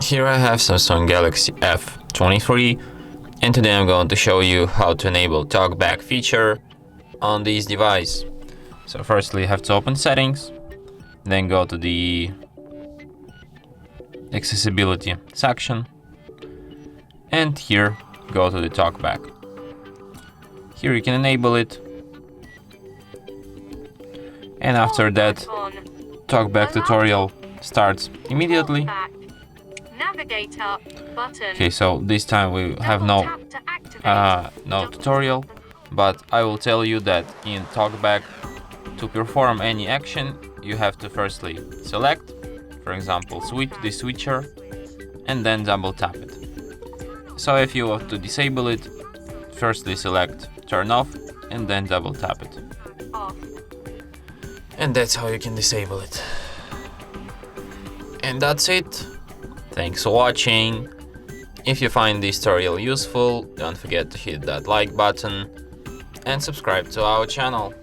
Here I have Samsung Galaxy F23, and today I'm going to show you how to enable Talkback feature on this device. So firstly you have to open settings, then go to the accessibility section, and here go to the Talkback. Here you can enable it, and after that Talkback tutorial starts immediately. Okay, so this time we have no tutorial, but I will tell you that in Talkback, to perform any action you have to firstly select, for example, switch the switcher, and then double tap it. So if you want to disable it, firstly select turn off and then double tap it. And that's how you can disable it. And that's it. Thanks for watching. If you find this tutorial useful, don't forget to hit that like button and subscribe to our channel.